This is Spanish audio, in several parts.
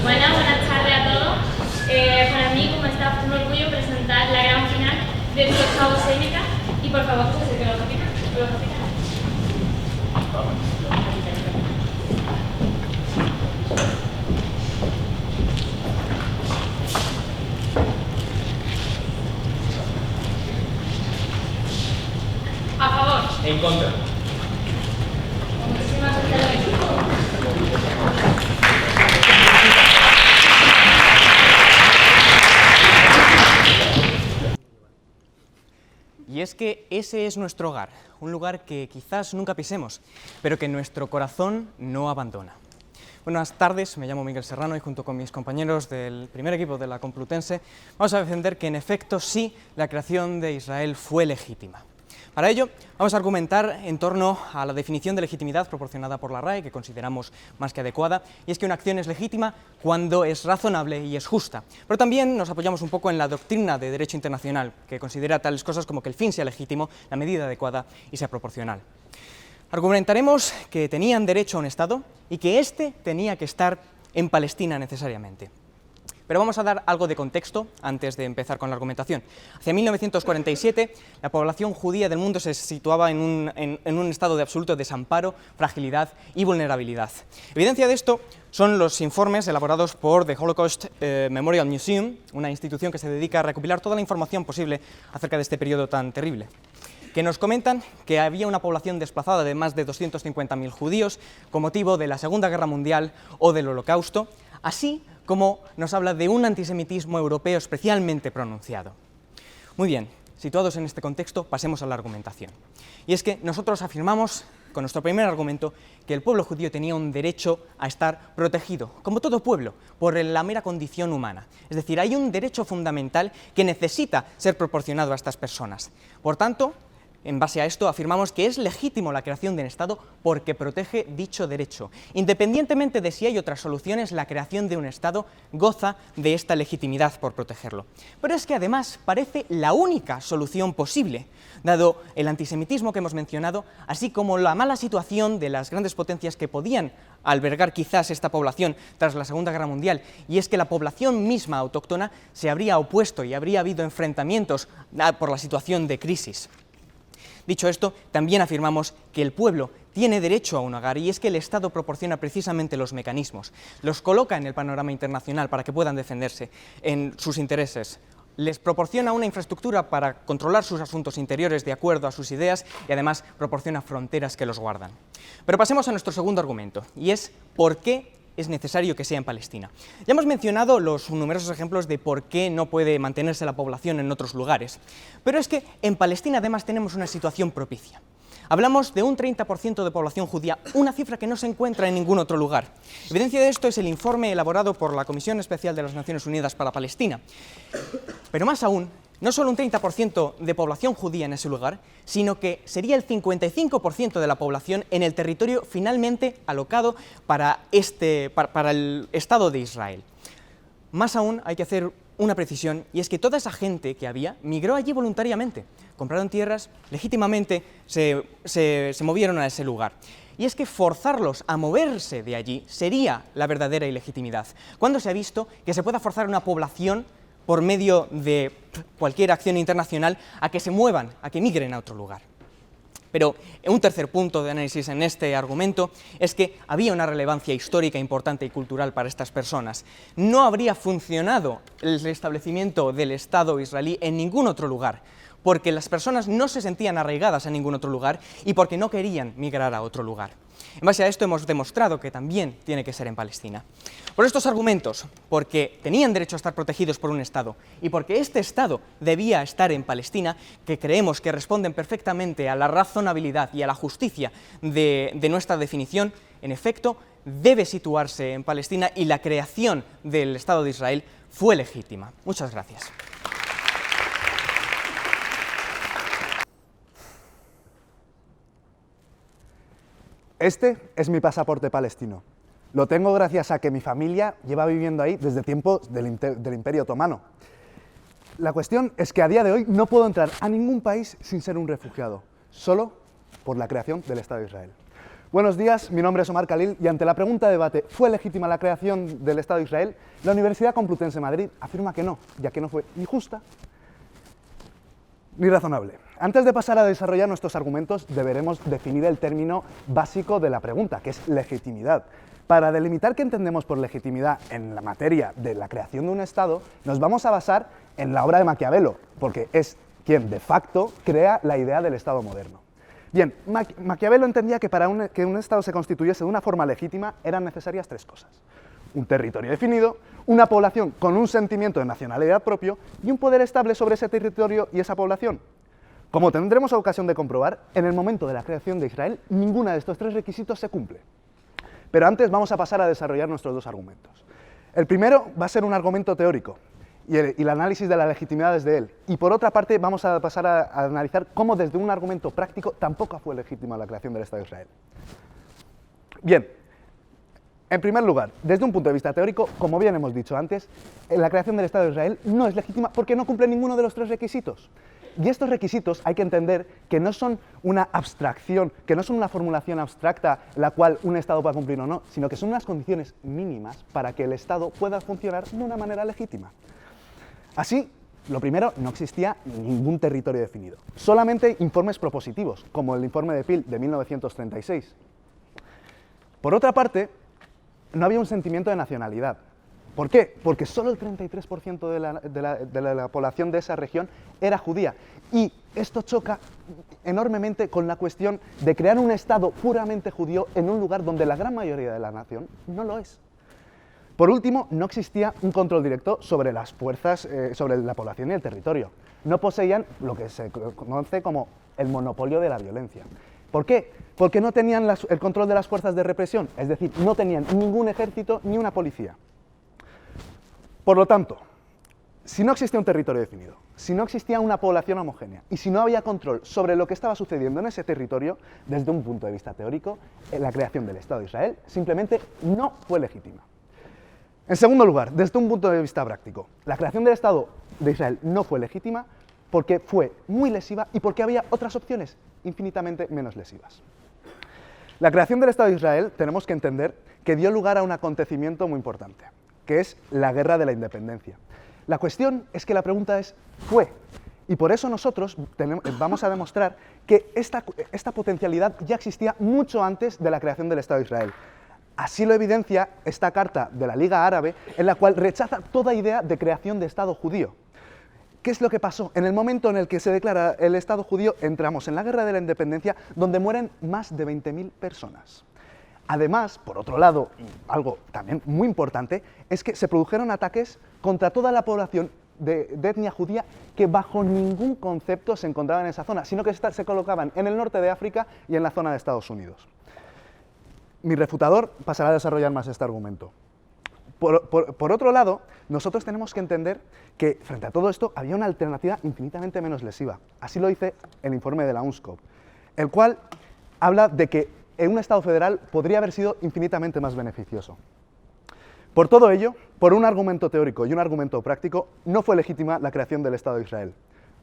Bueno, buenas tardes a todos. Para mí, como está, un orgullo presentar la gran final del Octavo Seneca. Y por favor, que se acerque los capitanes. A favor. En contra. Muchísimas gracias. Y es que ese es nuestro hogar, un lugar que quizás nunca pisemos, pero que nuestro corazón no abandona. Buenas tardes, me llamo Miguel Serrano y junto con mis compañeros del primer equipo de la Complutense vamos a defender que en efecto sí, la creación de Israel fue legítima. Para ello, vamos a argumentar en torno a la definición de legitimidad proporcionada por la RAE, que consideramos más que adecuada, y es que una acción es legítima cuando es razonable y es justa. Pero también nos apoyamos un poco en la doctrina de derecho internacional, que considera tales cosas como que el fin sea legítimo, la medida adecuada y sea proporcional. Argumentaremos que tenían derecho a un Estado y que éste tenía que estar en Palestina necesariamente. Pero vamos a dar algo de contexto antes de empezar con la argumentación. Hacia 1947, la población judía del mundo se situaba en un estado de absoluto desamparo, fragilidad y vulnerabilidad. Evidencia de esto son los informes elaborados por The Holocaust Memorial Museum, una institución que se dedica a recopilar toda la información posible acerca de este periodo tan terrible, que nos comentan que había una población desplazada de más de 250.000 judíos con motivo de la Segunda Guerra Mundial o del Holocausto, así como nos habla de un antisemitismo europeo especialmente pronunciado. Muy bien, situados en este contexto, pasemos a la argumentación. Y es que nosotros afirmamos, con nuestro primer argumento, que el pueblo judío tenía un derecho a estar protegido, como todo pueblo, por la mera condición humana. Es decir, hay un derecho fundamental que necesita ser proporcionado a estas personas. Por tanto, en base a esto, afirmamos que es legítimo la creación de un Estado porque protege dicho derecho. Independientemente de si hay otras soluciones, la creación de un Estado goza de esta legitimidad por protegerlo. Pero es que además parece la única solución posible, dado el antisemitismo que hemos mencionado, así como la mala situación de las grandes potencias que podían albergar quizás esta población tras la Segunda Guerra Mundial, y es que la población misma autóctona se habría opuesto y habría habido enfrentamientos por la situación de crisis. Dicho esto, también afirmamos que el pueblo tiene derecho a un hogar y es que el Estado proporciona precisamente los mecanismos, los coloca en el panorama internacional para que puedan defenderse en sus intereses, les proporciona una infraestructura para controlar sus asuntos interiores de acuerdo a sus ideas y además proporciona fronteras que los guardan. Pero pasemos a nuestro segundo argumento, y es ¿por qué es necesario que sea en Palestina? Ya hemos mencionado los numerosos ejemplos de por qué no puede mantenerse la población en otros lugares, pero es que en Palestina además tenemos una situación propicia. Hablamos de un 30% de población judía, una cifra que no se encuentra en ningún otro lugar. Evidencia de esto es el informe elaborado por la Comisión Especial de las Naciones Unidas para Palestina. Pero más aún, no solo un 30% de población judía en ese lugar, sino que sería el 55% de la población en el territorio finalmente alocado para el Estado de Israel. Más aún, hay que hacer una precisión, y es que toda esa gente que había migró allí voluntariamente, compraron tierras, legítimamente se movieron a ese lugar. Y es que forzarlos a moverse de allí sería la verdadera ilegitimidad. ¿Cuándo se ha visto que se pueda forzar a una población por medio de cualquier acción internacional a que se muevan, a que migren a otro lugar? Pero un tercer punto de análisis en este argumento es que había una relevancia histórica importante y cultural para estas personas. No habría funcionado el establecimiento del Estado israelí en ningún otro lugar, porque las personas no se sentían arraigadas a ningún otro lugar y porque no querían migrar a otro lugar. En base a esto hemos demostrado que también tiene que ser en Palestina. Por estos argumentos, porque tenían derecho a estar protegidos por un Estado y porque este Estado debía estar en Palestina, que creemos que responden perfectamente a la razonabilidad y a la justicia de nuestra definición, en efecto, debe situarse en Palestina y la creación del Estado de Israel fue legítima. Muchas gracias. Este es mi pasaporte palestino. Lo tengo gracias a que mi familia lleva viviendo ahí desde tiempos del Imperio Otomano. La cuestión es que a día de hoy no puedo entrar a ningún país sin ser un refugiado, solo por la creación del Estado de Israel. Buenos días, mi nombre es Omar Khalil y ante la pregunta de debate ¿fue legítima la creación del Estado de Israel?, la Universidad Complutense de Madrid afirma que no, ya que no fue ni justa ni razonable. Antes de pasar a desarrollar nuestros argumentos, deberemos definir el término básico de la pregunta, que es legitimidad. Para delimitar qué entendemos por legitimidad en la materia de la creación de un Estado, nos vamos a basar en la obra de Maquiavelo, porque es quien de facto crea la idea del Estado moderno. Bien, Maquiavelo entendía que para que un Estado se constituyese de una forma legítima eran necesarias tres cosas: un territorio definido, una población con un sentimiento de nacionalidad propio y un poder estable sobre ese territorio y esa población. Como tendremos ocasión de comprobar, en el momento de la creación de Israel, ninguno de estos tres requisitos se cumple. Pero antes vamos a pasar a desarrollar nuestros dos argumentos. El primero va a ser un argumento teórico y el análisis de la legitimidad desde él. Y por otra parte vamos a pasar a analizar cómo desde un argumento práctico tampoco fue legítima la creación del Estado de Israel. Bien, en primer lugar, desde un punto de vista teórico, como bien hemos dicho antes, la creación del Estado de Israel no es legítima porque no cumple ninguno de los tres requisitos. Y estos requisitos hay que entender que no son una abstracción, que no son una formulación abstracta la cual un Estado pueda cumplir o no, sino que son unas condiciones mínimas para que el Estado pueda funcionar de una manera legítima. Así, lo primero, no existía ningún territorio definido, solamente informes propositivos, como el informe de Peel de 1936. Por otra parte, no había un sentimiento de nacionalidad. ¿Por qué? Porque solo el 33% de la población de esa región era judía. Y esto choca enormemente con la cuestión de crear un Estado puramente judío en un lugar donde la gran mayoría de la nación no lo es. Por último, no existía un control directo sobre las fuerzas, sobre la población y el territorio. No poseían lo que se conoce como el monopolio de la violencia. ¿Por qué? Porque no tenían el control de las fuerzas de represión, es decir, no tenían ningún ejército ni una policía. Por lo tanto, si no existía un territorio definido, si no existía una población homogénea y si no había control sobre lo que estaba sucediendo en ese territorio, desde un punto de vista teórico, la creación del Estado de Israel simplemente no fue legítima. En segundo lugar, desde un punto de vista práctico, la creación del Estado de Israel no fue legítima porque fue muy lesiva y porque había otras opciones infinitamente menos lesivas. La creación del Estado de Israel tenemos que entender que dio lugar a un acontecimiento muy importante, que es la Guerra de la Independencia. La cuestión es que la pregunta es ¿fue? Y por eso nosotros vamos a demostrar que esta potencialidad ya existía mucho antes de la creación del Estado de Israel. Así lo evidencia esta carta de la Liga Árabe, en la cual rechaza toda idea de creación de Estado judío. ¿Qué es lo que pasó? En el momento en el que se declara el Estado judío, entramos en la Guerra de la Independencia, donde mueren más de 20.000 personas. Además, por otro lado, y algo también muy importante, es que se produjeron ataques contra toda la población de etnia judía que bajo ningún concepto se encontraba en esa zona, sino que se colocaban en el norte de África y en la zona de Estados Unidos. Mi refutador pasará a desarrollar más este argumento. Por otro lado, nosotros tenemos que entender que frente a todo esto había una alternativa infinitamente menos lesiva. Así lo dice el informe de la UNSCOP, el cual habla de que un Estado federal podría haber sido infinitamente más beneficioso. Por todo ello, por un argumento teórico y un argumento práctico, no fue legítima la creación del Estado de Israel.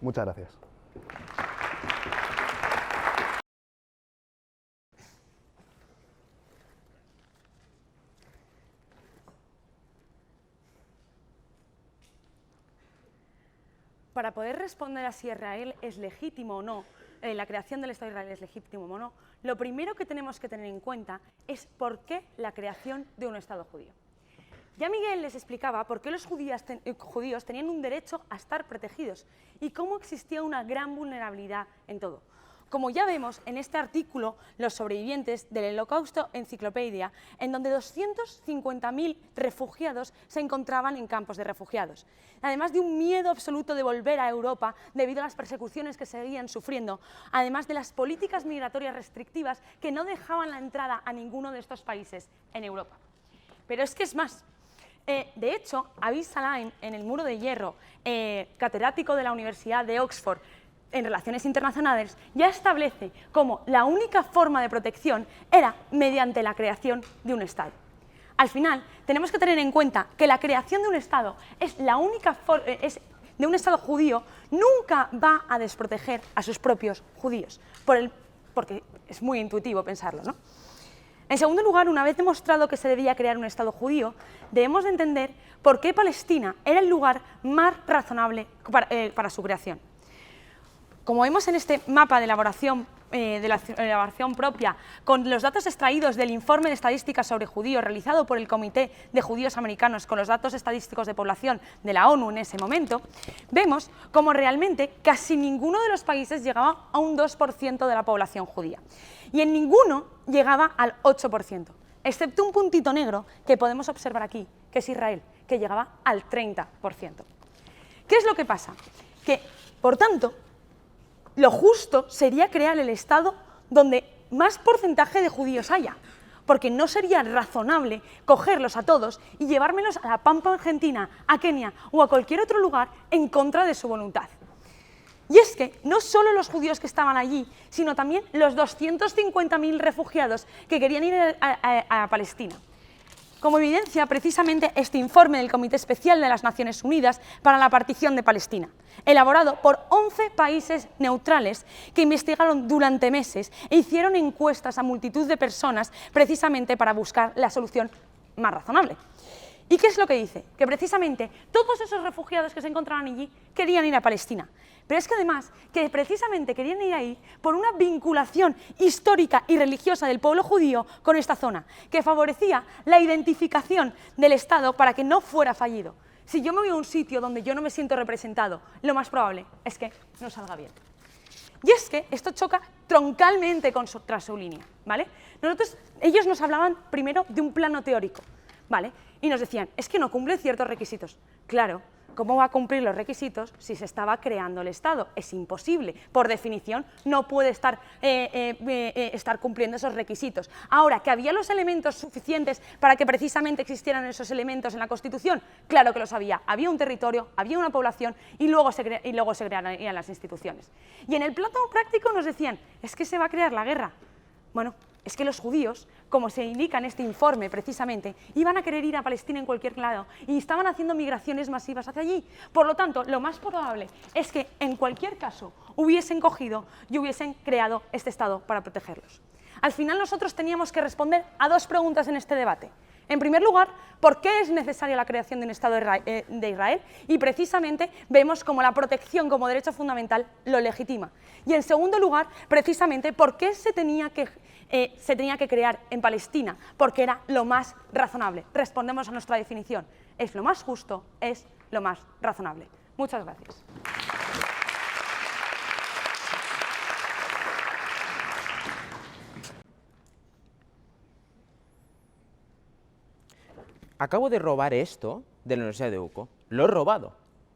Muchas gracias. Para poder responder a si Israel es legítimo o no, la creación del Estado de Israel es legítimo o no, lo primero que tenemos que tener en cuenta es por qué la creación de un Estado judío. Ya Miguel les explicaba por qué los judíos tenían un derecho a estar protegidos y cómo existía una gran vulnerabilidad en todo. Como ya vemos en este artículo, Los sobrevivientes del Holocausto Enciclopedia, en donde 250.000 refugiados se encontraban en campos de refugiados. Además de un miedo absoluto de volver a Europa debido a las persecuciones que seguían sufriendo, además de las políticas migratorias restrictivas que no dejaban la entrada a ninguno de estos países en Europa. Pero es que es más. De hecho, Avi Sallaim, en el Muro de Hierro, catedrático de la Universidad de Oxford, en Relaciones Internacionales, ya establece como la única forma de protección era mediante la creación de un Estado. Al final, tenemos que tener en cuenta que la creación de un Estado es la única de un Estado judío, nunca va a desproteger a sus propios judíos, por el porque es muy intuitivo pensarlo, ¿no? En segundo lugar, una vez demostrado que se debía crear un Estado judío, debemos de entender por qué Palestina era el lugar más razonable para su creación. Como vemos en este mapa de elaboración propia, con los datos extraídos del informe de estadísticas sobre judíos realizado por el Comité de Judíos Americanos con los datos estadísticos de población de la ONU en ese momento, vemos como realmente casi ninguno de los países llegaba a un 2% de la población judía. Y en ninguno llegaba al 8%, excepto un puntito negro que podemos observar aquí, que es Israel, que llegaba al 30%. ¿Qué es lo que pasa? Que, por tanto, lo justo sería crear el Estado donde más porcentaje de judíos haya, porque no sería razonable cogerlos a todos y llevármelos a la Pampa Argentina, a Kenia o a cualquier otro lugar en contra de su voluntad. Y es que no solo los judíos que estaban allí, sino también los 250.000 refugiados que querían ir a Palestina. Como evidencia, precisamente este informe del Comité Especial de las Naciones Unidas para la Partición de Palestina, elaborado por 11 países neutrales que investigaron durante meses e hicieron encuestas a multitud de personas precisamente para buscar la solución más razonable. ¿Y qué es lo que dice? Que precisamente todos esos refugiados que se encontraban allí querían ir a Palestina. Pero es que además, que precisamente querían ir ahí por una vinculación histórica y religiosa del pueblo judío con esta zona, que favorecía la identificación del Estado para que no fuera fallido. Si yo me voy a un sitio donde yo no me siento representado, lo más probable es que no salga bien. Y es que esto choca troncalmente contra su línea, ¿vale? Ellos nos hablaban primero de un plano teórico, ¿vale? Y nos decían, es que no cumple ciertos requisitos. Claro, ¿cómo va a cumplir los requisitos si se estaba creando el Estado? Es imposible. Por definición, no puede estar cumpliendo esos requisitos. Ahora, ¿que había los elementos suficientes para que precisamente existieran esos elementos en la Constitución? Claro que los había. Había un territorio, había una población y luego se crearían las instituciones. Y en el plano práctico nos decían, es que se va a crear la guerra. Bueno, es que los judíos, como se indica en este informe precisamente, iban a querer ir a Palestina en cualquier lado y estaban haciendo migraciones masivas hacia allí. Por lo tanto, lo más probable es que en cualquier caso hubiesen cogido y hubiesen creado este Estado para protegerlos. Al final nosotros teníamos que responder a dos preguntas en este debate. En primer lugar, ¿por qué es necesaria la creación de un Estado de Israel? Y precisamente vemos como la protección como derecho fundamental lo legitima. Y en segundo lugar, precisamente, ¿por qué se tenía que crear en Palestina? Porque era lo más razonable. Respondemos a nuestra definición. Es lo más justo, es lo más razonable. Muchas gracias. Acabo de robar esto de la Universidad de UCO. Lo he robado.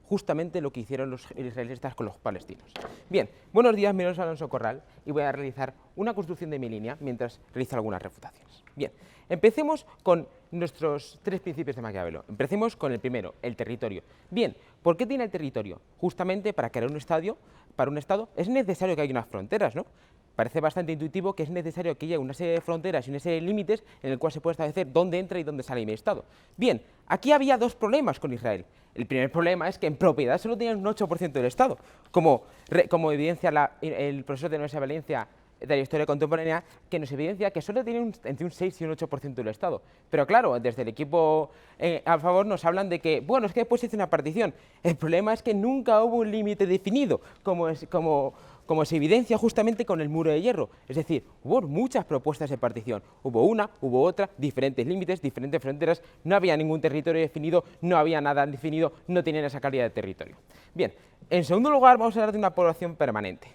Justamente lo que hicieron los israelitas con los palestinos. Bien, buenos días, mi nombre es Alonso Corral y voy a realizar una construcción de mi línea mientras realizo algunas refutaciones. Bien, empecemos con nuestros tres principios de Maquiavelo. Empecemos con el primero, el territorio. Bien, ¿por qué tiene el territorio? Justamente para crear para un Estado es necesario que haya unas fronteras, ¿no? Parece bastante intuitivo que es necesario que haya una serie de fronteras y una serie de límites en el cual se puede establecer dónde entra y dónde sale mi Estado. Bien, aquí había dos problemas con Israel. El primer problema es que en propiedad solo tenían un 8% del Estado, como evidencia el profesor de la Universidad de Valencia de la Historia Contemporánea, que nos evidencia que solo tienen entre un 6 y un 8% del Estado. Pero claro, desde el equipo a favor nos hablan de que, bueno, es que después se hizo una partición. El problema es que nunca hubo un límite definido, como se evidencia justamente con el muro de hierro. Es decir, hubo muchas propuestas de partición. Hubo una, hubo otra, diferentes límites, diferentes fronteras, no había ningún territorio definido, no había nada definido, no tenían esa calidad de territorio. Bien, en segundo lugar vamos a hablar de una población permanente.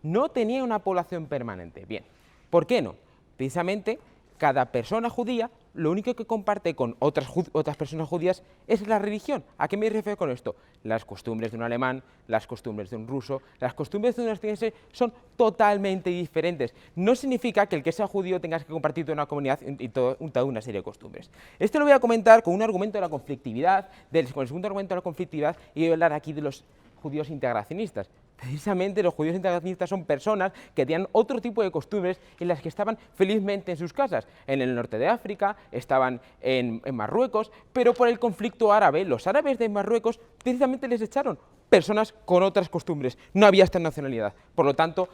No tenía una población permanente. Bien, ¿por qué no? Precisamente, cada persona judía lo único que comparte con otras personas judías es la religión. ¿A qué me refiero con esto? Las costumbres de un alemán, las costumbres de un ruso, las costumbres de un estadounidense son totalmente diferentes. No significa que el que sea judío tengas que compartir toda una comunidad y toda una serie de costumbres. Esto lo voy a comentar con un argumento de la conflictividad, con el segundo argumento de la conflictividad, y voy a hablar aquí de los judíos integracionistas. Precisamente los judíos integracionistas son personas que tenían otro tipo de costumbres en las que estaban felizmente en sus casas. En el norte de África, estaban en Marruecos, pero por el conflicto árabe, los árabes de Marruecos precisamente les echaron. personas con otras costumbres. No había esta nacionalidad. Por lo tanto,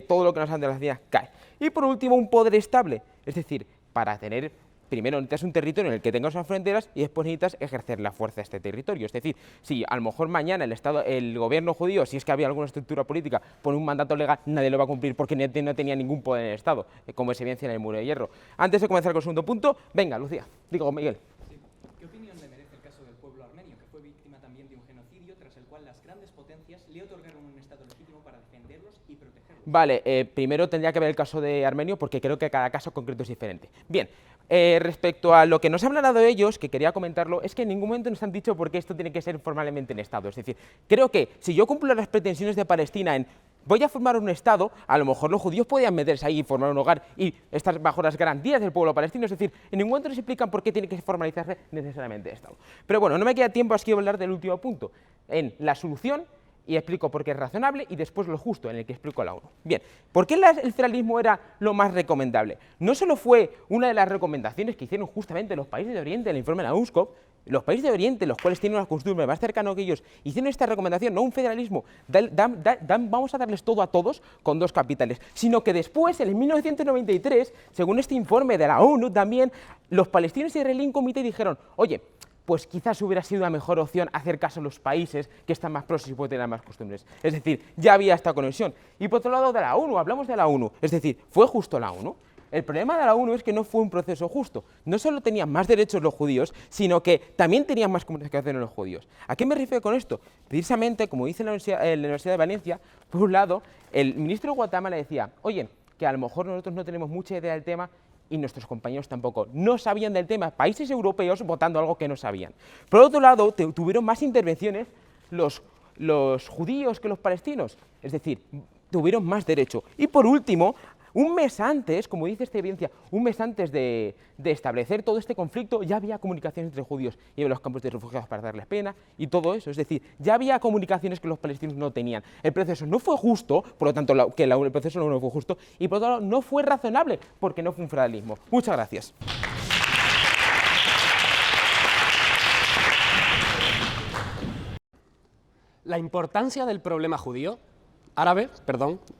todo lo que nos han de las ideas cae. Y por último, un poder estable. Es decir, para tener, primero necesitas un territorio en el que tengas unas fronteras y después necesitas ejercer la fuerza de este territorio. Es decir, si a lo mejor mañana el gobierno judío, si es que había alguna estructura política, pone un mandato legal, nadie lo va a cumplir porque no tenía ningún poder en el Estado, como se evidencia en el Muro de Hierro. Antes de comenzar con el segundo punto, venga, Lucía, digo, Miguel. ¿Qué opinión le merece el caso del pueblo armenio, que fue víctima también de un genocidio tras el cual las grandes potencias le otorgaron un Estado legítimo para defenderlos y protegerlos? Vale, primero tendría que ver el caso de Armenio porque creo que cada caso concreto es diferente. Bien, respecto a lo que nos han hablado ellos, que quería comentarlo, es que en ningún momento nos han dicho por qué esto tiene que ser formalmente en Estado. Es decir, creo que si yo cumplo las pretensiones de Palestina en voy a formar un Estado, a lo mejor los judíos podían meterse ahí y formar un hogar y estar bajo las garantías del pueblo palestino. Es decir, en ningún momento nos explican por qué tiene que formalizarse necesariamente el Estado. Pero bueno, no me queda tiempo, así que voy a hablar del último punto, en la solución, y explico por qué es razonable, y después lo justo, en el que explico la ONU. Bien, ¿por qué el federalismo era lo más recomendable? No solo fue una de las recomendaciones que hicieron justamente los países de Oriente en el informe de la UNSCOP, los países de Oriente, los cuales tienen una costumbre más cercana que ellos, hicieron esta recomendación, no un federalismo, vamos a darles todo a todos con dos capitales, sino que después, en 1993, según este informe de la ONU, también los palestinos y israelíes en comité dijeron, oye, pues quizás hubiera sido una mejor opción hacer caso a los países que están más próximos y pueden tener más costumbres. Es decir, ya había esta conexión. Y por otro lado, de la ONU, hablamos de la ONU, es decir, ¿fue justo la ONU? El problema de la ONU es que no fue un proceso justo. No solo tenían más derechos los judíos, sino que también tenían más comunicación los judíos. ¿A qué me refiero con esto? Precisamente, como dice la Universidad de Valencia, por un lado, el ministro de Guatemala decía, oye, que a lo mejor nosotros no tenemos mucha idea del tema y nuestros compañeros tampoco. No sabían del tema, países europeos votando algo que no sabían. Por otro lado, tuvieron más intervenciones los judíos que los palestinos, es decir, tuvieron más derecho. Y por último, un mes antes, como dice esta evidencia, un mes antes de establecer todo este conflicto, ya había comunicaciones entre judíos y los campos de refugiados para darles pena y todo eso. Es decir, ya había comunicaciones que los palestinos no tenían. El proceso no fue justo, por lo tanto, el proceso no fue justo, y por otro lado, no fue razonable, porque no fue un federalismo. Muchas gracias. La importancia del problema árabe,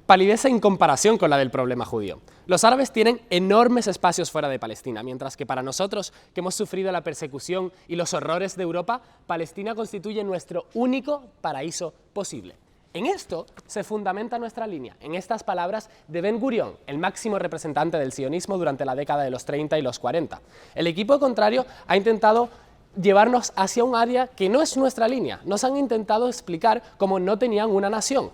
palidece en comparación con la del problema judío. Los árabes tienen enormes espacios fuera de Palestina, mientras que para nosotros, que hemos sufrido la persecución y los horrores de Europa, Palestina constituye nuestro único paraíso posible. En esto se fundamenta nuestra línea, en estas palabras de Ben Gurión, el máximo representante del sionismo durante la década de los 30 y los 40. El equipo contrario ha intentado llevarnos hacia un área que no es nuestra línea. Nos han intentado explicar cómo no tenían una nación.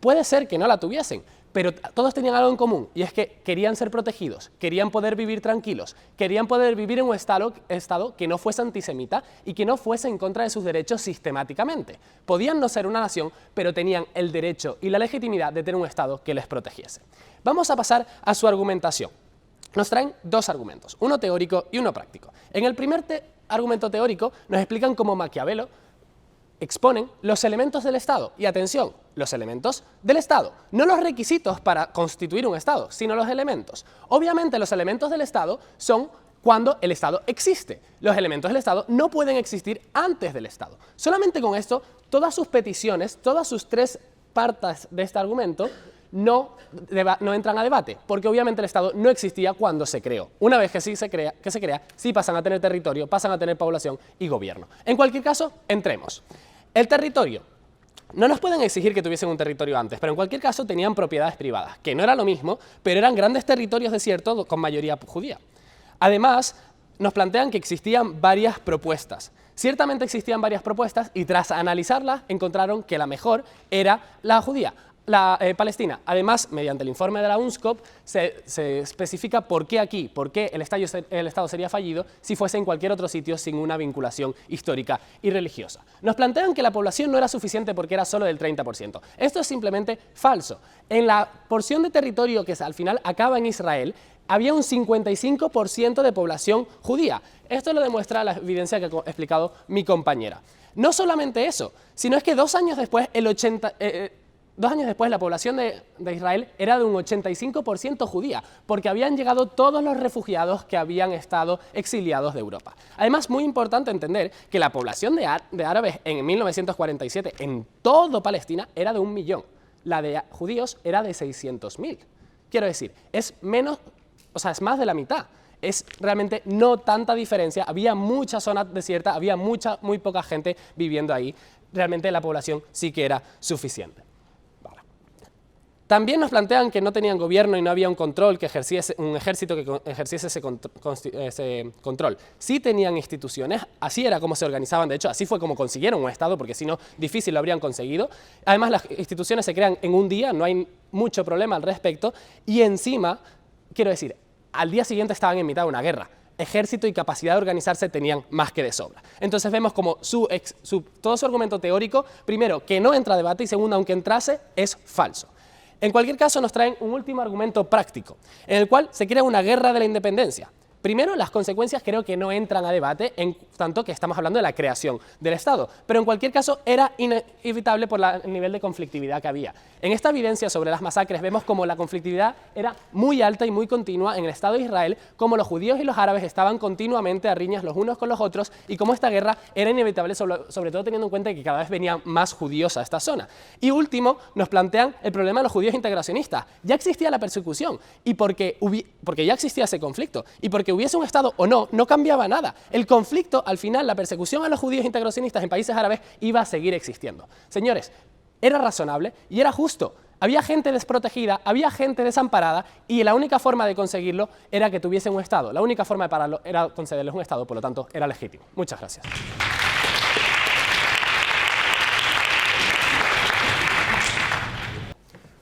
Puede ser que no la tuviesen, pero todos tenían algo en común, y es que querían ser protegidos, querían poder vivir tranquilos, querían poder vivir en un estado que no fuese antisemita y que no fuese en contra de sus derechos sistemáticamente. Podían no ser una nación, pero tenían el derecho y la legitimidad de tener un estado que les protegiese. Vamos a pasar a su argumentación. Nos traen dos argumentos, uno teórico y uno práctico. En el primer argumento teórico nos explican cómo Maquiavelo exponen los elementos del Estado. Y atención, los elementos del Estado. No los requisitos para constituir un Estado, sino los elementos. Obviamente los elementos del Estado son cuando el Estado existe. Los elementos del Estado no pueden existir antes del Estado. Solamente con esto, todas sus peticiones, todas sus tres partes de este argumento no entran a debate, porque obviamente el Estado no existía cuando se creó. Una vez que se crea, sí pasan a tener territorio, pasan a tener población y gobierno. En cualquier caso, entremos. El territorio. No nos pueden exigir que tuviesen un territorio antes, pero en cualquier caso tenían propiedades privadas, que no era lo mismo, pero eran grandes territorios desiertos con mayoría judía. Además, nos plantean que existían varias propuestas. Ciertamente existían varias propuestas y tras analizarlas encontraron que la mejor era la judía. La Palestina. Además, mediante el informe de la UNSCOP, se especifica por qué aquí, por qué el Estado sería fallido si fuese en cualquier otro sitio sin una vinculación histórica y religiosa. Nos plantean que la población no era suficiente porque era solo del 30%. Esto es simplemente falso. En la porción de territorio que al final acaba en Israel, había un 55% de población judía. Esto lo demuestra la evidencia que ha explicado mi compañera. No solamente eso, sino es que 2 años después, 2 años después, la población de Israel era de un 85% judía, porque habían llegado todos los refugiados que habían estado exiliados de Europa. Además, muy importante entender que la población de árabes en 1947 en todo Palestina era de 1 millón. La de judíos era de 600.000. Quiero decir, es menos, o sea, es más de la mitad. Es realmente no tanta diferencia. Había mucha zona desierta, había muy poca gente viviendo ahí. Realmente la población sí que era suficiente. Vale. También nos plantean que no tenían gobierno y no había un control que ejerciese, un ejército que ejerciese ese control. Sí tenían instituciones, así era como se organizaban. De hecho, así fue como consiguieron un Estado, porque si no, difícil lo habrían conseguido. Además, las instituciones se crean en un día, no hay mucho problema al respecto. Y encima, quiero decir, al día siguiente estaban en mitad de una guerra. Ejército y capacidad de organizarse tenían más que de sobra. Entonces vemos como todo su argumento teórico, primero, que no entra a debate, y segundo, aunque entrase, es falso. En cualquier caso, nos traen un último argumento práctico, en el cual se crea una guerra de la independencia. Primero, las consecuencias creo que no entran a debate, en tanto que estamos hablando de la creación del Estado, pero en cualquier caso era inevitable por el nivel de conflictividad que había. En esta evidencia sobre las masacres vemos como la conflictividad era muy alta y muy continua en el Estado de Israel, como los judíos y los árabes estaban continuamente a riñas los unos con los otros, y como esta guerra era inevitable, sobre todo teniendo en cuenta que cada vez venían más judíos a esta zona. Y último, nos plantean el problema de los judíos integracionistas. Ya existía la persecución, y porque ya existía ese conflicto, y porque hubiese un Estado o no, no cambiaba nada. El conflicto, al final, la persecución a los judíos integracionistas en países árabes iba a seguir existiendo. Señores, era razonable y era justo. Había gente desprotegida, había gente desamparada, y la única forma de conseguirlo era que tuviesen un Estado. La única forma de pararlo era concederles un Estado, por lo tanto, era legítimo. Muchas gracias.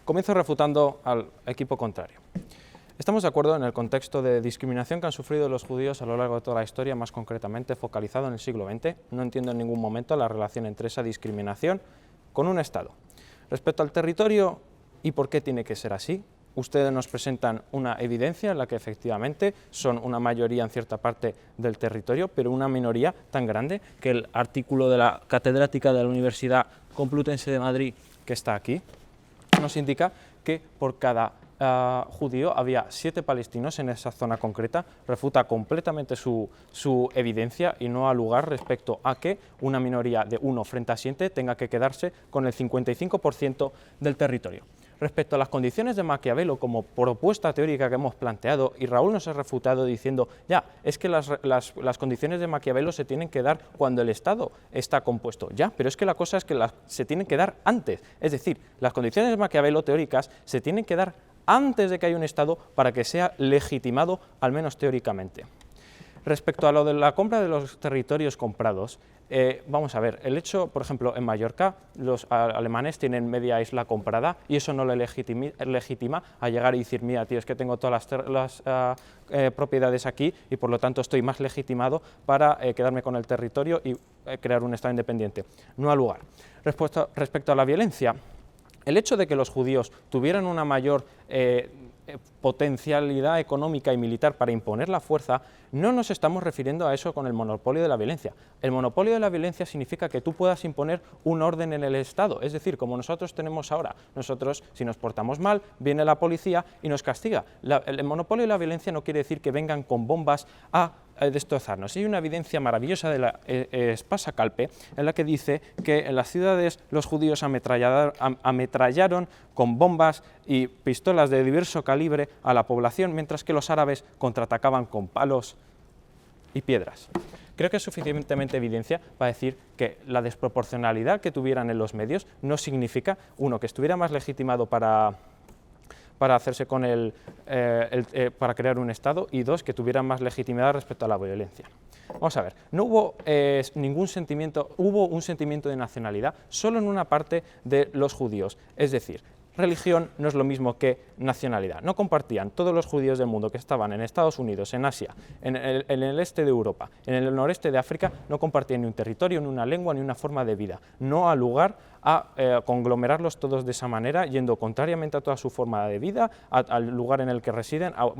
Comienzo refutando al equipo contrario. Estamos de acuerdo en el contexto de discriminación que han sufrido los judíos a lo largo de toda la historia, más concretamente focalizado en el siglo XX. No entiendo en ningún momento la relación entre esa discriminación con un Estado. Respecto al territorio y por qué tiene que ser así, ustedes nos presentan una evidencia en la que efectivamente son una mayoría en cierta parte del territorio, pero una minoría tan grande que el artículo de la catedrática de la Universidad Complutense de Madrid, que está aquí, nos indica que por cada judío había 7 palestinos en esa zona concreta. Refuta completamente su evidencia y no ha lugar respecto a que una minoría de 1 frente a 7 tenga que quedarse con el 55% del territorio. Respecto a las condiciones de Maquiavelo como propuesta teórica que hemos planteado, y Raúl nos ha refutado diciendo, ya, es que las condiciones de Maquiavelo se tienen que dar cuando el Estado está compuesto, ya, pero es que la cosa es que se tienen que dar antes, es decir, las condiciones de Maquiavelo teóricas se tienen que dar antes de que haya un Estado para que sea legitimado, al menos teóricamente. Respecto a lo de la compra de los territorios comprados, vamos a ver, el hecho, por ejemplo, en Mallorca, los alemanes tienen media isla comprada y eso no le legitima a llegar y decir, mira, tío, es que tengo todas las propiedades aquí y por lo tanto estoy más legitimado para quedarme con el territorio y crear un Estado independiente. No ha lugar. Respecto a la violencia, el hecho de que los judíos tuvieran una mayor potencialidad económica y militar para imponer la fuerza, no nos estamos refiriendo a eso con el monopolio de la violencia. El monopolio de la violencia significa que tú puedas imponer un orden en el Estado, es decir, como nosotros tenemos ahora. Nosotros, si nos portamos mal, viene la policía y nos castiga. El monopolio de la violencia no quiere decir que vengan con bombas a destrozarnos. Hay una evidencia maravillosa de la Espasa Calpe en la que dice que en las ciudades los judíos ametrallaron con bombas y pistolas de diverso calibre a la población, mientras que los árabes contraatacaban con palos y piedras. Creo que es suficientemente evidencia para decir que la desproporcionalidad que tuvieran en los medios no significa, uno, que estuviera más legitimado para hacerse con para crear un Estado, y 2, que tuvieran más legitimidad respecto a la violencia. Vamos a ver, no hubo ningún sentimiento, hubo un sentimiento de nacionalidad solo en una parte de los judíos, es decir, religión no es lo mismo que nacionalidad. No compartían todos los judíos del mundo que estaban en Estados Unidos, en Asia, en el este de Europa, en el noreste de África, no compartían ni un territorio, ni una lengua, ni una forma de vida. No ha lugar a conglomerarlos todos de esa manera, yendo contrariamente a toda su forma de vida, al lugar en el que residen, a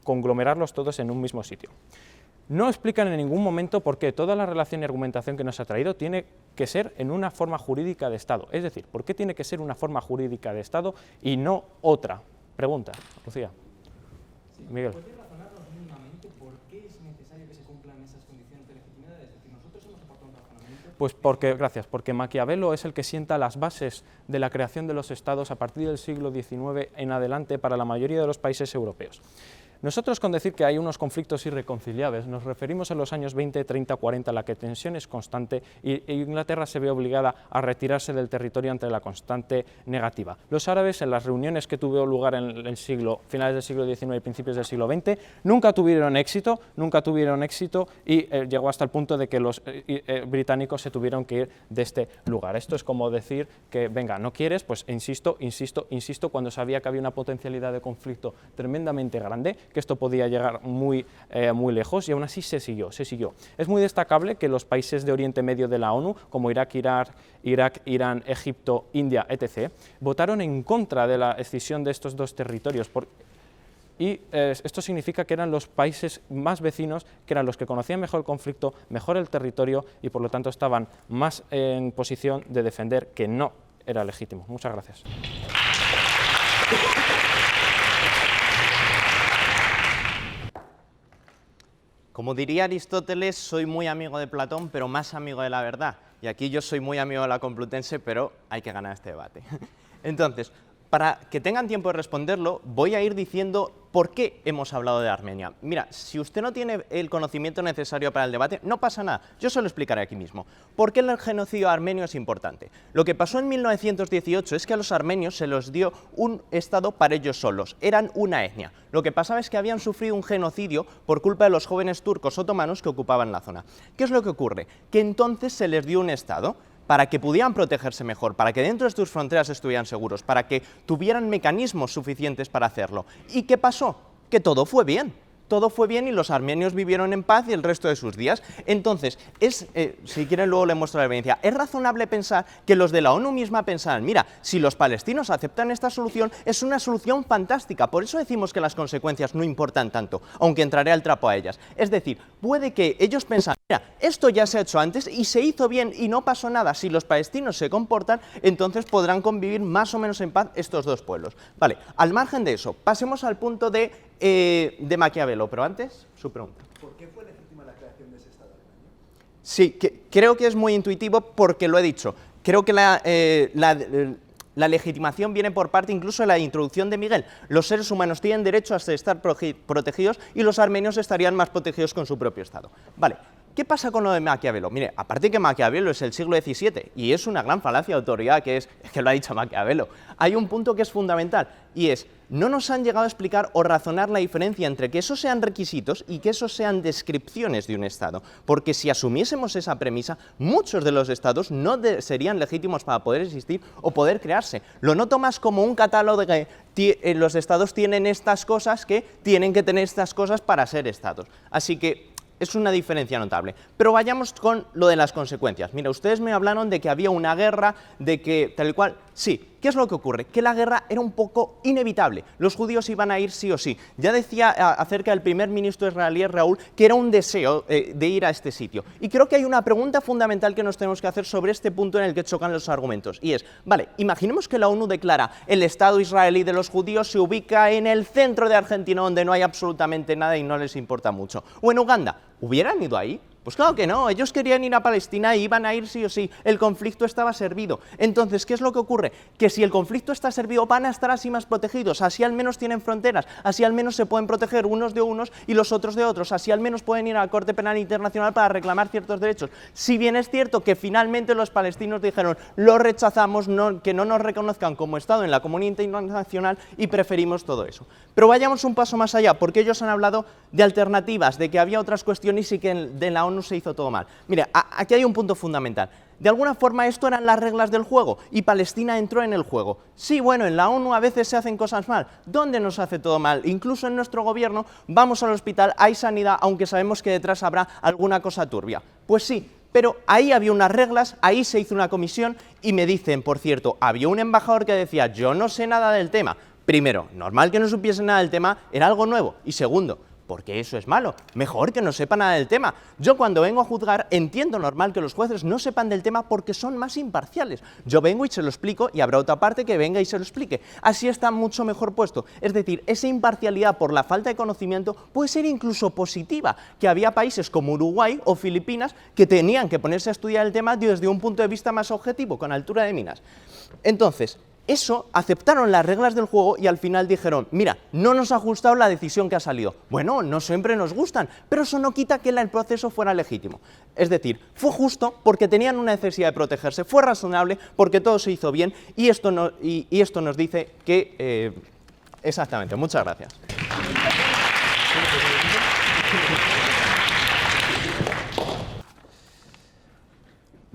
conglomerarlos todos en un mismo sitio. No explican en ningún momento por qué toda la relación y argumentación que nos ha traído tiene que ser en una forma jurídica de Estado. Es decir, ¿por qué tiene que ser una forma jurídica de Estado y no otra? Pregunta, Lucía. Miguel. ¿Puede razonarnos mínimamente por qué es necesario que se cumplan esas condiciones de legitimidad? Es decir, nosotros hemos aportado un razonamiento... Pues porque Maquiavelo es el que sienta las bases de la creación de los estados a partir del siglo XIX en adelante para la mayoría de los países europeos. Nosotros, con decir que hay unos conflictos irreconciliables, nos referimos a los años 20, 30, 40, en la que tensión es constante y Inglaterra se ve obligada a retirarse del territorio ante la constante negativa. Los árabes, en las reuniones que tuvieron lugar en el finales del siglo XIX y principios del siglo XX, nunca tuvieron éxito y llegó hasta el punto de que los británicos se tuvieron que ir de este lugar. Esto es como decir que, venga, no quieres, pues insisto, cuando sabía que había una potencialidad de conflicto tremendamente grande, que esto podía llegar muy lejos, y aún así se siguió. Es muy destacable que los países de Oriente Medio de la ONU, como Irak, Irán, Egipto, India, etc., votaron en contra de la escisión de estos dos territorios, y esto significa que eran los países más vecinos, que eran los que conocían mejor el conflicto, mejor el territorio, y por lo tanto estaban más en posición de defender que no era legítimo. Muchas gracias. Como diría Aristóteles, soy muy amigo de Platón, pero más amigo de la verdad. Y aquí yo soy muy amigo de la Complutense, pero hay que ganar este debate. Entonces, para que tengan tiempo de responderlo, voy a ir diciendo por qué hemos hablado de Armenia. Mira, si usted no tiene el conocimiento necesario para el debate, no pasa nada, yo se lo explicaré aquí mismo. ¿Por qué el genocidio armenio es importante? Lo que pasó en 1918 es que a los armenios se les dio un estado para ellos solos, eran una etnia. Lo que pasaba es que habían sufrido un genocidio por culpa de los jóvenes turcos otomanos que ocupaban la zona. ¿Qué es lo que ocurre? Que entonces se les dio un estado para que pudieran protegerse mejor, para que dentro de sus fronteras estuvieran seguros, para que tuvieran mecanismos suficientes para hacerlo. ¿Y qué pasó? Que todo fue bien. Todo fue bien y los armenios vivieron en paz y el resto de sus días. Entonces, si quieren luego le muestro la evidencia, es razonable pensar que los de la ONU misma pensaban, mira, si los palestinos aceptan esta solución, es una solución fantástica, por eso decimos que las consecuencias no importan tanto, aunque entraré al trapo a ellas. Es decir, puede que ellos pensaran, mira, esto ya se ha hecho antes y se hizo bien y no pasó nada, si los palestinos se comportan, entonces podrán convivir más o menos en paz estos dos pueblos. Vale, al margen de eso, pasemos al punto de Maquiavelo, pero antes, su pregunta. ¿Por qué fue legítima la creación de ese Estado armenio? Sí, creo que es muy intuitivo porque lo he dicho. Creo que la legitimación viene por parte incluso de la introducción de Miguel. Los seres humanos tienen derecho a estar protegidos y los armenios estarían más protegidos con su propio Estado. Vale. ¿Qué pasa con lo de Maquiavelo? Mire, aparte que Maquiavelo es el siglo XVII y es una gran falacia de autoridad, que lo ha dicho Maquiavelo, hay un punto que es fundamental y es, no nos han llegado a explicar o razonar la diferencia entre que esos sean requisitos y que esos sean descripciones de un Estado, porque si asumiésemos esa premisa, muchos de los Estados no serían legítimos para poder existir o poder crearse. Lo noto más como un catálogo de que los Estados tienen estas cosas que tienen que tener estas cosas para ser Estados. Así que es una diferencia notable. Pero vayamos con lo de las consecuencias. Mira, ustedes me hablaron de que había una guerra, de que tal y cual. Sí, ¿qué es lo que ocurre? Que la guerra era un poco inevitable. Los judíos iban a ir sí o sí. Ya decía acerca del primer ministro israelí, Raúl, que era un deseo de ir a este sitio. Y creo que hay una pregunta fundamental que nos tenemos que hacer sobre este punto en el que chocan los argumentos. Y es, vale, imaginemos que la ONU declara el Estado israelí de los judíos se ubica en el centro de Argentina, donde no hay absolutamente nada y no les importa mucho. O en Uganda. ¿Hubieran ido ahí? Pues claro que no, ellos querían ir a Palestina y iban a ir sí o sí, el conflicto estaba servido. Entonces, ¿qué es lo que ocurre? Que si el conflicto está servido van a estar así más protegidos, así al menos tienen fronteras, así al menos se pueden proteger unos de unos y los otros de otros, así al menos pueden ir a la Corte Penal Internacional para reclamar ciertos derechos. Si bien es cierto que finalmente los palestinos dijeron, lo rechazamos, que no nos reconozcan como Estado en la comunidad internacional y preferimos todo eso. Pero vayamos un paso más allá, porque ellos han hablado de alternativas, de que había otras cuestiones y que de la ONU se hizo todo mal. Mira, aquí hay un punto fundamental. De alguna forma esto eran las reglas del juego y Palestina entró en el juego. Sí, bueno, en la ONU a veces se hacen cosas mal. ¿Dónde nos hace todo mal? Incluso en nuestro gobierno vamos al hospital, hay sanidad, aunque sabemos que detrás habrá alguna cosa turbia. Pues sí, pero ahí había unas reglas, ahí se hizo una comisión y me dicen, por cierto, había un embajador que decía, yo no sé nada del tema. Primero, normal que no supiese nada del tema, era algo nuevo. Y segundo, porque eso es malo. Mejor que no sepa nada del tema. Yo cuando vengo a juzgar entiendo normal que los jueces no sepan del tema porque son más imparciales. Yo vengo y se lo explico y habrá otra parte que venga y se lo explique. Así está mucho mejor puesto. Es decir, esa imparcialidad por la falta de conocimiento puede ser incluso positiva, que había países como Uruguay o Filipinas que tenían que ponerse a estudiar el tema desde un punto de vista más objetivo, con altura de miras. Entonces, eso, aceptaron las reglas del juego y al final dijeron, mira, no nos ha gustado la decisión que ha salido. Bueno, no siempre nos gustan, pero eso no quita que el proceso fuera legítimo. Es decir, fue justo porque tenían una necesidad de protegerse, fue razonable porque todo se hizo bien y esto nos dice que... exactamente, muchas gracias.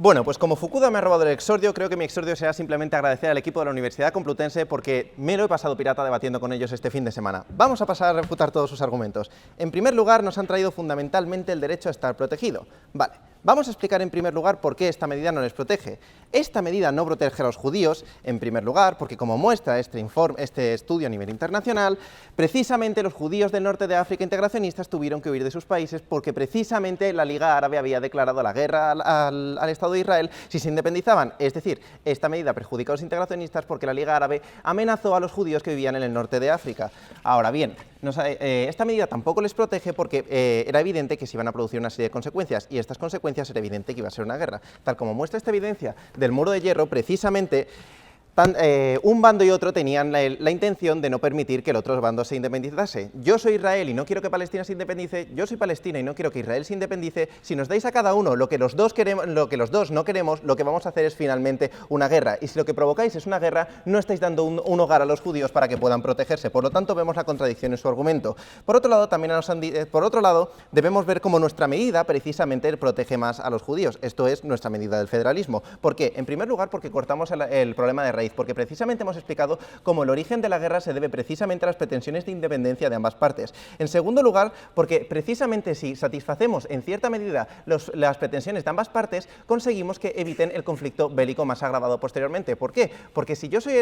Bueno, pues como Fukuda me ha robado el exordio, creo que mi exordio será simplemente agradecer al equipo de la Universidad Complutense porque me lo he pasado pirata debatiendo con ellos este fin de semana. Vamos a pasar a refutar todos sus argumentos. En primer lugar, nos han traído fundamentalmente el derecho a estar protegido. Vale, vamos a explicar en primer lugar por qué esta medida no les protege. Esta medida no protege a los judíos, en primer lugar, porque como muestra este estudio a nivel internacional, precisamente los judíos del norte de África integracionistas tuvieron que huir de sus países porque precisamente la Liga Árabe había declarado la guerra al Estado de Israel si se independizaban. Es decir, esta medida perjudica a los integracionistas porque la Liga Árabe amenazó a los judíos que vivían en el norte de África. Ahora bien, esta medida tampoco les protege porque era evidente que se iban a producir una serie de consecuencias y estas consecuencias era evidente que iba a ser una guerra. Tal como muestra esta evidencia del muro de hierro, precisamente un bando y otro tenían la intención de no permitir que el otro bando se independizase. Yo soy Israel y no quiero que Palestina se independice, yo soy Palestina y no quiero que Israel se independice. Si nos dais a cada uno lo que los dos no queremos, lo que vamos a hacer es finalmente una guerra. Y si lo que provocáis es una guerra, no estáis dando un hogar a los judíos para que puedan protegerse. Por lo tanto, vemos la contradicción en su argumento. Por otro lado, debemos ver cómo nuestra medida precisamente protege más a los judíos. Esto es nuestra medida del federalismo. ¿Por qué? En primer lugar, porque cortamos el problema de raíz, porque precisamente hemos explicado cómo el origen de la guerra se debe precisamente a las pretensiones de independencia de ambas partes. En segundo lugar, porque precisamente si satisfacemos en cierta medida las pretensiones de ambas partes, conseguimos que eviten el conflicto bélico más agravado posteriormente. ¿Por qué? Porque si yo soy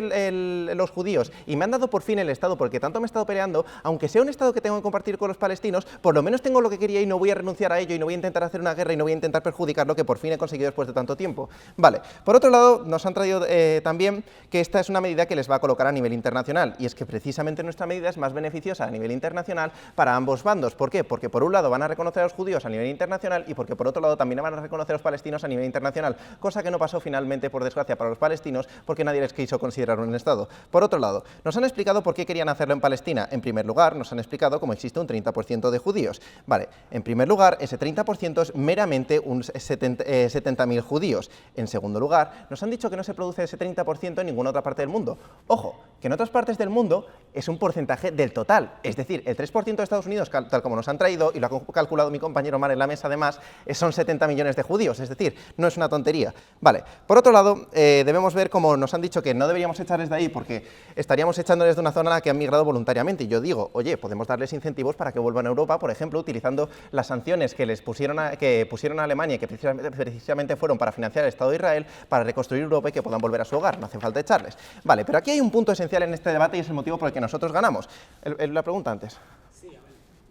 los judíos y me han dado por fin el Estado porque tanto me he estado peleando, aunque sea un Estado que tengo que compartir con los palestinos, por lo menos tengo lo que quería y no voy a renunciar a ello y no voy a intentar hacer una guerra y no voy a intentar perjudicar lo que por fin he conseguido después de tanto tiempo. Vale. Por otro lado, nos han traído también que esta es una medida que les va a colocar a nivel internacional, y es que precisamente nuestra medida es más beneficiosa a nivel internacional para ambos bandos. ¿Por qué? Porque por un lado van a reconocer a los judíos a nivel internacional y porque por otro lado también van a reconocer a los palestinos a nivel internacional, cosa que no pasó finalmente, por desgracia, para los palestinos, porque nadie les quiso considerar un Estado. Por otro lado, nos han explicado por qué querían hacerlo en Palestina. En primer lugar, nos han explicado cómo existe un 30% de judíos. Vale, en primer lugar, ese 30% es meramente un 70.000 judíos. En segundo lugar, nos han dicho que no se produce ese 30% en ninguna otra parte del mundo. Ojo, que en otras partes del mundo es un porcentaje del total, es decir, el 3% de Estados Unidos, tal como nos han traído, y lo ha calculado mi compañero Mar en la mesa además, son 70 millones de judíos, es decir, no es una tontería. Vale, por otro lado, debemos ver cómo nos han dicho que no deberíamos echarles de ahí porque estaríamos echándoles de una zona a la que han migrado voluntariamente, y yo digo, oye, podemos darles incentivos para que vuelvan a Europa, por ejemplo, utilizando las sanciones que pusieron a Alemania y que precisamente fueron para financiar el Estado de Israel, para reconstruir Europa y que puedan volver a su hogar, no hace falta echarles. Vale, pero aquí hay un punto esencial en este debate y es el motivo por el que nosotros ganamos. La pregunta antes. Sí, a ver,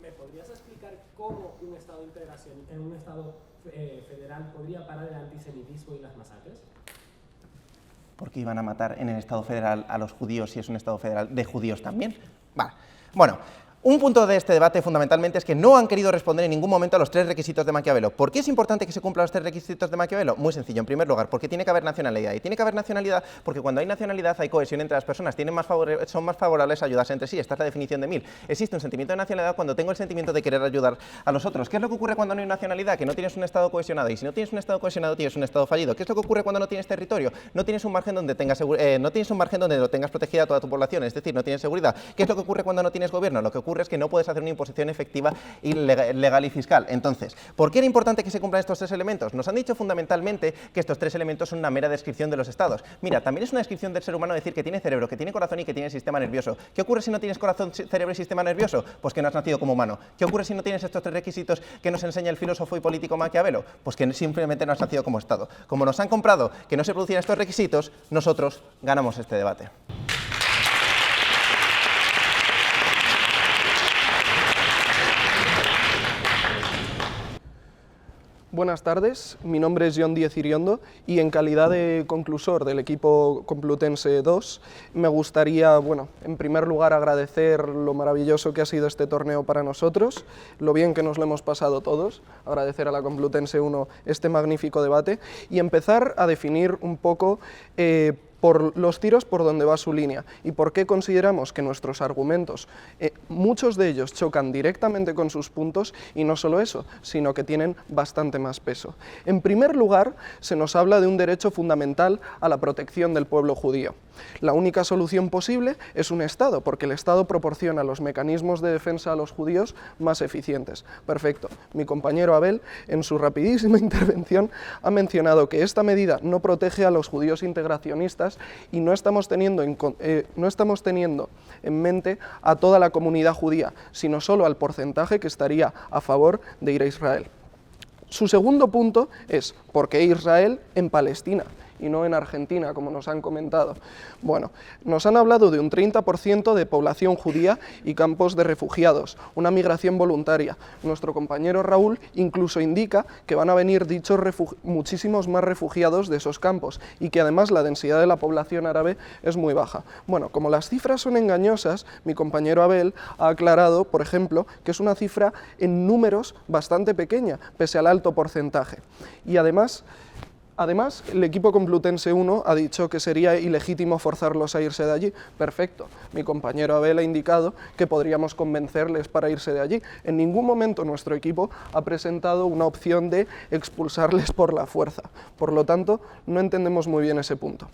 ¿me podrías explicar cómo un Estado de integración, en un Estado federal, podría parar el antisemitismo y las masacres? ¿Por qué iban a matar en el Estado federal a los judíos si es un Estado federal de judíos también? Vale, bueno. Un punto de este debate fundamentalmente es que no han querido responder en ningún momento a los 3 requisitos de Maquiavelo. ¿Por qué es importante que se cumplan los 3 requisitos de Maquiavelo? Muy sencillo, en primer lugar, porque tiene que haber nacionalidad. Y tiene que haber nacionalidad porque cuando hay nacionalidad hay cohesión entre las personas, son más favorables a ayudarse entre sí. Esta es la definición de Mill. Existe un sentimiento de nacionalidad cuando tengo el sentimiento de querer ayudar a los otros. ¿Qué es lo que ocurre cuando no hay nacionalidad? Que no tienes un Estado cohesionado. Y si no tienes un Estado cohesionado, tienes un Estado fallido. ¿Qué es lo que ocurre cuando no tienes territorio? No tienes un margen donde lo tengas protegida toda tu población, es decir, no tienes seguridad. ¿Qué es lo que ocurre cuando no tienes gobierno? Lo que ocurre es que no puedes hacer una imposición efectiva y legal y fiscal. Entonces, ¿por qué era importante que se cumplan estos 3 elementos? Nos han dicho fundamentalmente que estos 3 elementos son una mera descripción de los estados. Mira, también es una descripción del ser humano decir que tiene cerebro, que tiene corazón y que tiene sistema nervioso. ¿Qué ocurre si no tienes corazón, cerebro y sistema nervioso? Pues que no has nacido como humano. ¿Qué ocurre si no tienes estos 3 requisitos que nos enseña el filósofo y político Maquiavelo? Pues que simplemente no has nacido como Estado. Como nos han comprado que no se producían estos requisitos, nosotros ganamos este debate. Buenas tardes, mi nombre es John Díez Iriondo y en calidad de conclusor del equipo Complutense 2 me gustaría, en primer lugar agradecer lo maravilloso que ha sido este torneo para nosotros, lo bien que nos lo hemos pasado todos, agradecer a la Complutense 1 este magnífico debate y empezar a definir un poco por los tiros por donde va su línea y por qué consideramos que nuestros argumentos, muchos de ellos chocan directamente con sus puntos y no solo eso, sino que tienen bastante más peso. En primer lugar, se nos habla de un derecho fundamental a la protección del pueblo judío. La única solución posible es un Estado, porque el Estado proporciona los mecanismos de defensa a los judíos más eficientes. Perfecto. Mi compañero Abel, en su rapidísima intervención, ha mencionado que esta medida no protege a los judíos integracionistas y no estamos teniendo en mente a toda la comunidad judía, sino solo al porcentaje que estaría a favor de ir a Israel. Su segundo punto es ¿por qué Israel en Palestina y no en Argentina, como nos han comentado? Bueno, nos han hablado de un 30% de población judía y campos de refugiados, una migración voluntaria. Nuestro compañero Raúl incluso indica que van a venir muchísimos más refugiados de esos campos y que además la densidad de la población árabe es muy baja. Bueno, como las cifras son engañosas, mi compañero Abel ha aclarado, por ejemplo, que es una cifra en números bastante pequeña, pese al alto porcentaje. Y además, el equipo Complutense 1 ha dicho que sería ilegítimo forzarlos a irse de allí. Perfecto. Mi compañero Abel ha indicado que podríamos convencerles para irse de allí. En ningún momento nuestro equipo ha presentado una opción de expulsarles por la fuerza. Por lo tanto, no entendemos muy bien ese punto.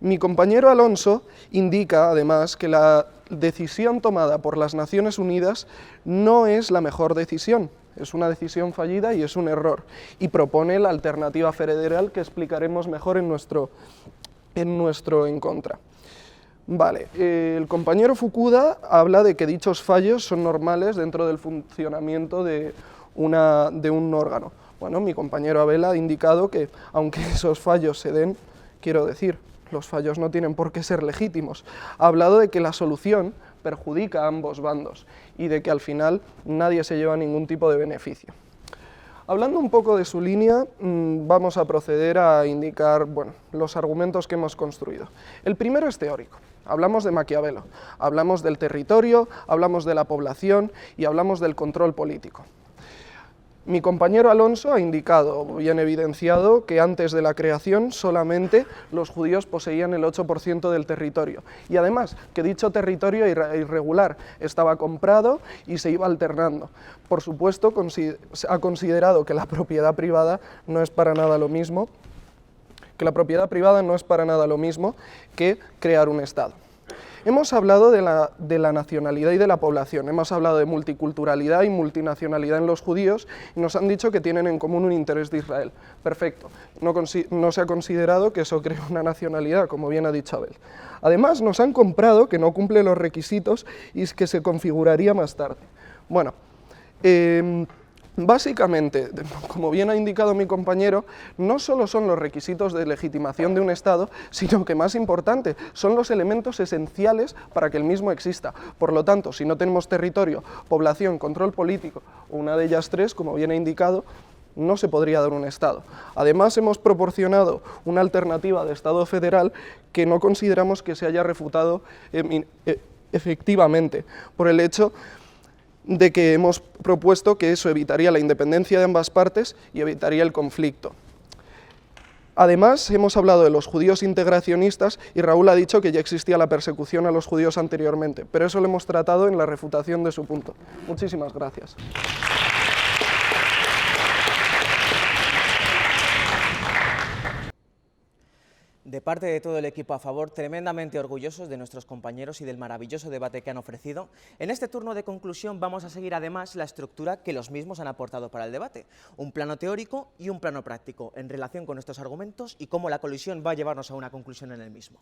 Mi compañero Alonso indica, además, que la decisión tomada por las Naciones Unidas no es la mejor decisión. Es una decisión fallida y es un error, y propone la alternativa federal que explicaremos mejor en nuestro en contra. Vale, el compañero Fukuda habla de que dichos fallos son normales dentro del funcionamiento de un órgano. Bueno, mi compañero Abel ha indicado que, aunque esos fallos se den, quiero decir, los fallos no tienen por qué ser legítimos. Ha hablado de que la solución perjudica a ambos bandos y de que al final nadie se lleva ningún tipo de beneficio. Hablando un poco de su línea, vamos a proceder a indicar los argumentos que hemos construido. El primero es teórico. Hablamos de Maquiavelo, hablamos del territorio, hablamos de la población y hablamos del control político. Mi compañero Alonso ha indicado, bien evidenciado, que antes de la creación solamente los judíos poseían el 8% del territorio y además que dicho territorio era irregular, estaba comprado y se iba alternando. Por supuesto, ha considerado que la propiedad privada no es para nada lo mismo, que crear un Estado. Hemos hablado de la nacionalidad y de la población, hemos hablado de multiculturalidad y multinacionalidad en los judíos y nos han dicho que tienen en común un interés de Israel. Perfecto, no se ha considerado que eso crea una nacionalidad, como bien ha dicho Abel. Además, nos han comprado que no cumple los requisitos y que se configuraría más tarde. Bueno, básicamente, como bien ha indicado mi compañero, no solo son los requisitos de legitimación de un Estado, sino que más importante, son los elementos esenciales para que el mismo exista. Por lo tanto, si no tenemos territorio, población, control político, o una de ellas tres, como bien ha indicado, no se podría dar un Estado. Además, hemos proporcionado una alternativa de Estado federal que no consideramos que se haya refutado efectivamente, por el hecho de que hemos propuesto que eso evitaría la independencia de ambas partes y evitaría el conflicto. Además, hemos hablado de los judíos integracionistas y Raúl ha dicho que ya existía la persecución a los judíos anteriormente, pero eso lo hemos tratado en la refutación de su punto. Muchísimas gracias. De parte de todo el equipo a favor, tremendamente orgullosos de nuestros compañeros y del maravilloso debate que han ofrecido. En este turno de conclusión vamos a seguir además la estructura que los mismos han aportado para el debate. Un plano teórico y un plano práctico en relación con estos argumentos y cómo la colisión va a llevarnos a una conclusión en el mismo.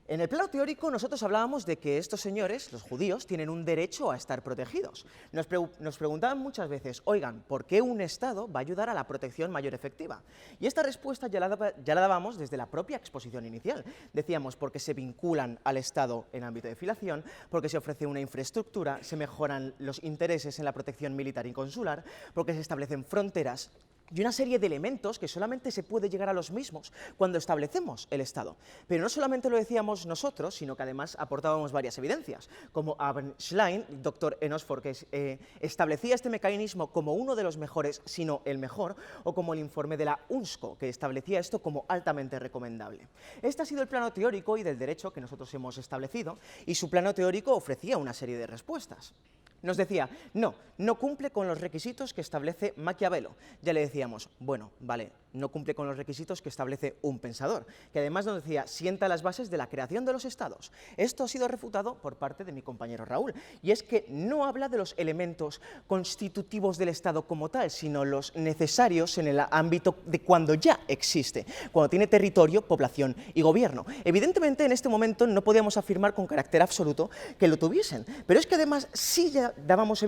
En el plano teórico nosotros hablábamos de que estos señores, los judíos, tienen un derecho a estar protegidos. Nos preguntaban muchas veces, oigan, ¿por qué un Estado va a ayudar a la protección mayor efectiva? Y esta respuesta ya la dábamos desde la propia exposición inicial. Decíamos, porque se vinculan al Estado en ámbito de filiación, porque se ofrece una infraestructura, se mejoran los intereses en la protección militar y consular, porque se establecen fronteras y una serie de elementos que solamente se puede llegar a los mismos cuando establecemos el Estado. Pero no solamente lo decíamos nosotros, sino que además aportábamos varias evidencias, como Abraham Schlein, doctor en Oxford, que establecía este mecanismo como uno de los mejores, sino el mejor, o como el informe de la UNESCO, que establecía esto como altamente recomendable. Este ha sido el plano teórico y del derecho que nosotros hemos establecido, y su plano teórico ofrecía una serie de respuestas. Nos decía, no cumple con los requisitos que establece Maquiavelo. Ya le decíamos, bueno, vale, no cumple con los requisitos que establece un pensador, que además nos decía, sienta las bases de la creación de los estados. Esto ha sido refutado por parte de mi compañero Raúl, y es que no habla de los elementos constitutivos del Estado como tal, sino los necesarios en el ámbito de cuando ya existe, cuando tiene territorio, población y gobierno. Evidentemente, en este momento no podíamos afirmar con carácter absoluto que lo tuviesen, pero es que además sí ya dábamos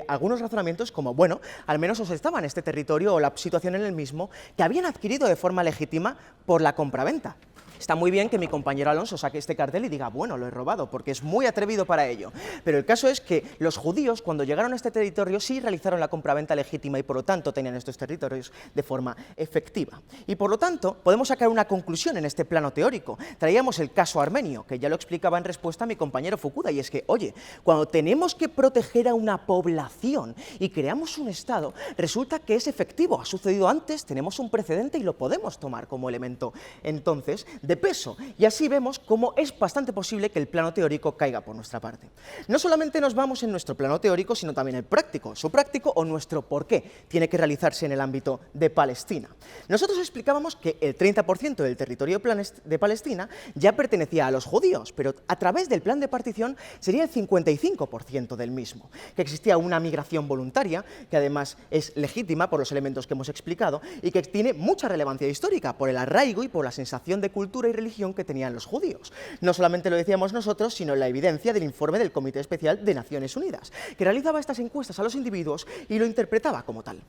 algunos razonamientos como, bueno, al menos os estaba en este territorio o la situación en el mismo que habían adquirido de forma legítima por la compraventa. Está muy bien que mi compañero Alonso saque este cartel y diga, bueno, lo he robado, porque es muy atrevido para ello. Pero el caso es que los judíos, cuando llegaron a este territorio, sí realizaron la compraventa legítima y, por lo tanto, tenían estos territorios de forma efectiva. Y, por lo tanto, podemos sacar una conclusión en este plano teórico. Traíamos el caso armenio, que ya lo explicaba en respuesta a mi compañero Fukuda, y es que, oye, cuando tenemos que proteger a una población y creamos un Estado, resulta que es efectivo. Ha sucedido antes, tenemos un precedente y lo podemos tomar como elemento, entonces, de peso, y así vemos cómo es bastante posible que el plano teórico caiga por nuestra parte. No solamente nos vamos en nuestro plano teórico, sino también el práctico, su práctico o nuestro por qué tiene que realizarse en el ámbito de Palestina. Nosotros explicábamos que el 30% del territorio de Palestina ya pertenecía a los judíos, pero a través del plan de partición sería el 55% del mismo, que existía una migración voluntaria, que además es legítima por los elementos que hemos explicado y que tiene mucha relevancia histórica por el arraigo y por la sensación de cultura y religión que tenían los judíos. No solamente lo decíamos nosotros, sino la evidencia del informe del Comité Especial de Naciones Unidas, que realizaba estas encuestas a los individuos y lo interpretaba como tal.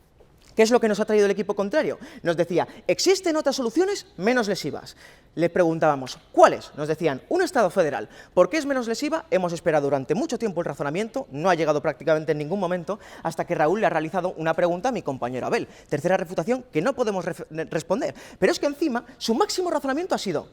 ¿Qué es lo que nos ha traído el equipo contrario? Nos decía, ¿existen otras soluciones menos lesivas? Le preguntábamos, ¿cuáles? Nos decían, un Estado federal. ¿Por qué es menos lesiva? Hemos esperado durante mucho tiempo el razonamiento, no ha llegado prácticamente en ningún momento, hasta que Raúl le ha realizado una pregunta a mi compañero Abel. Tercera refutación que no podemos responder. Pero es que encima, su máximo razonamiento ha sido,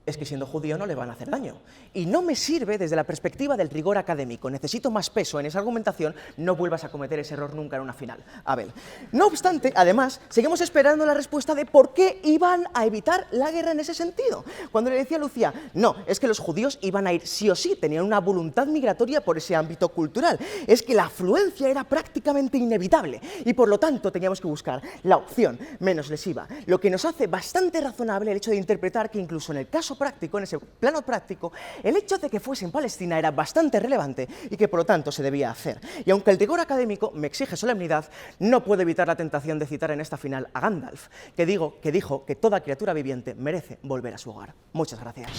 es que siendo judío no le van a hacer daño. Y no me sirve desde la perspectiva del rigor académico. Necesito más peso en esa argumentación, no vuelvas a cometer ese error nunca en una final. Abel. No obstante, además, seguimos esperando la respuesta de por qué iban a evitar la guerra en ese sentido. Cuando le decía a Lucía, no, es que los judíos iban a ir sí o sí, tenían una voluntad migratoria por ese ámbito cultural. Es que la afluencia era prácticamente inevitable y por lo tanto teníamos que buscar la opción menos lesiva. Lo que nos hace bastante razonable el hecho de interpretar que incluso en el caso práctico, en ese plano práctico, el hecho de que fuese en Palestina era bastante relevante y que por lo tanto se debía hacer. Y aunque el rigor académico me exige solemnidad, no puedo evitar la tentación de citar en esta final a Gandalf, que dijo que toda criatura viviente merece volver a su hogar. Muchas gracias.